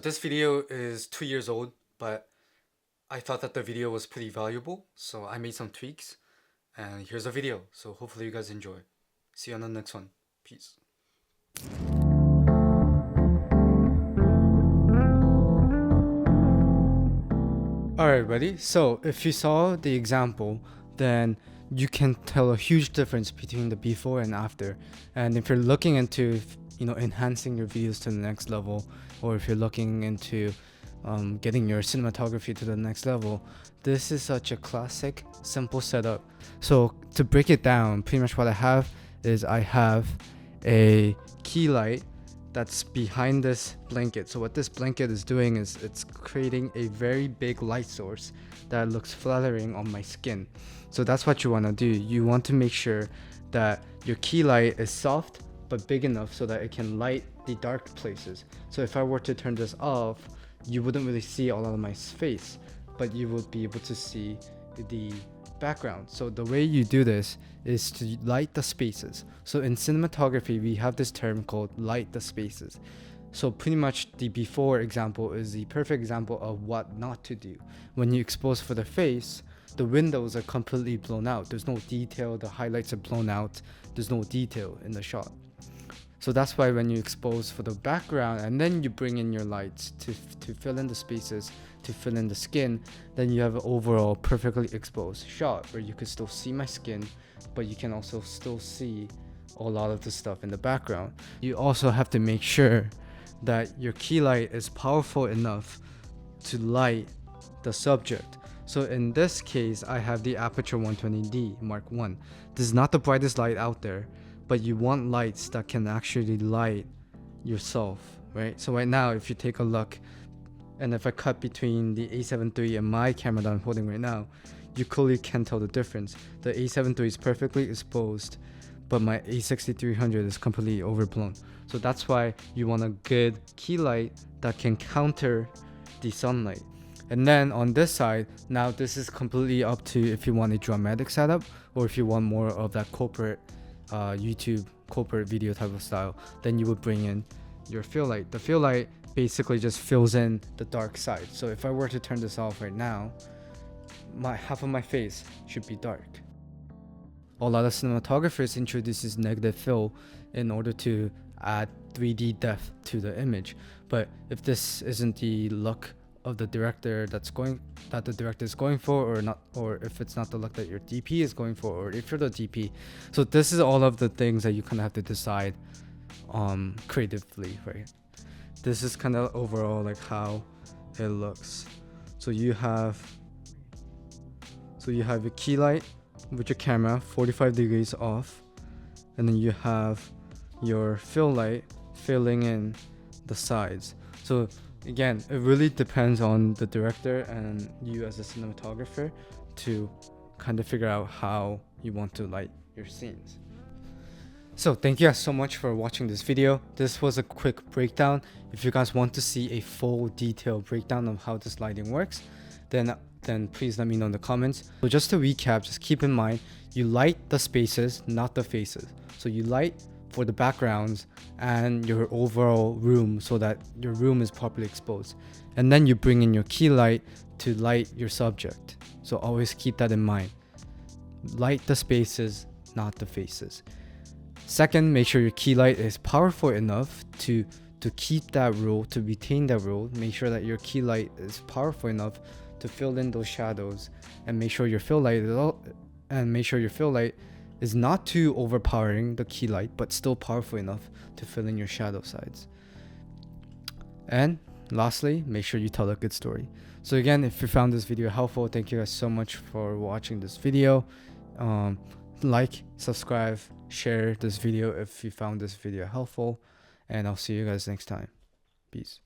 This video is 2 years old, but I thought that the video was pretty valuable, so I made some tweaks, and here's a video. So hopefully you guys enjoy. See you on the next one. Peace. Alright, ready? So if you saw the example, then you can tell a huge difference between the before and after. And if you're looking into, enhancing your videos to the next level, or if you're looking into getting your cinematography to the next level, this is such a classic, simple setup. So to break it down, pretty much what I have is I have a key light that's behind this blanket. So what this blanket is doing is it's creating a very big light source that looks flattering on my skin. So that's what you want to do. You want to make sure that your key light is soft but big enough so that it can light the dark places. So if I were to turn this off, you wouldn't really see all of my face, but you would be able to see the background. So the way you do this is to light the spaces. So in cinematography, we have this term called light the spaces. So pretty much the before example is the perfect example of what not to do. When you expose for the face, the windows are completely blown out. There's no detail, the highlights are blown out, there's no detail in the shot. So that's why when you expose for the background and then you bring in your lights to fill in the spaces, to fill in the skin, then you have an overall perfectly exposed shot where you could still see my skin, but you can also still see a lot of the stuff in the background. You also have to make sure that your key light is powerful enough to light the subject. So in this case, I have the Aputure 120D Mark I. This is not the brightest light out there, but you want lights that can actually light yourself, right? So right now, if you take a look, and if I cut between the A7 III and my camera that I'm holding right now, you clearly can tell the difference. The A7 III is perfectly exposed, but my A6300 is completely overblown. So that's why you want a good key light that can counter the sunlight. And then on this side, now this is completely up to if you want a dramatic setup or if you want more of that corporate YouTube corporate video type of style, then you would bring in your fill light. The fill light basically just fills in the dark side. So if I were to turn this off right now, half of my face should be dark. A lot of cinematographers introduces negative fill in order to add 3D depth to the image. But if this isn't the look of the director that the director is going for, or not, or if it's not the look that your DP is going for, or if you're the DP. So this is all of the things that you kind of have to decide creatively, right? This is kind of overall like how it looks. So you have your key light with your camera 45 degrees off, and then you have your fill light filling in the sides. So again, it really depends on the director and you as a cinematographer to kind of figure out how you want to light your scenes. So thank you guys so much for watching this video. This was a quick breakdown. If you guys want to see a full detailed breakdown of how this lighting works, then please let me know in the comments. So just to recap, just keep in mind, you light the spaces, not the faces. So you light for the backgrounds and your overall room so that your room is properly exposed. And then you bring in your key light to light your subject. So always keep that in mind. Light the spaces, not the faces. Second, make sure your key light is powerful enough to keep that rule, to retain that rule. Make sure that your key light is powerful enough to fill in those shadows, and make sure your fill light is not too overpowering the key light, but still powerful enough to fill in your shadow sides. And lastly, make sure you tell a good story. So again, if you found this video helpful, thank you guys so much for watching this video. Like, subscribe, share this video if you found this video helpful, and I'll see you guys next time. Peace.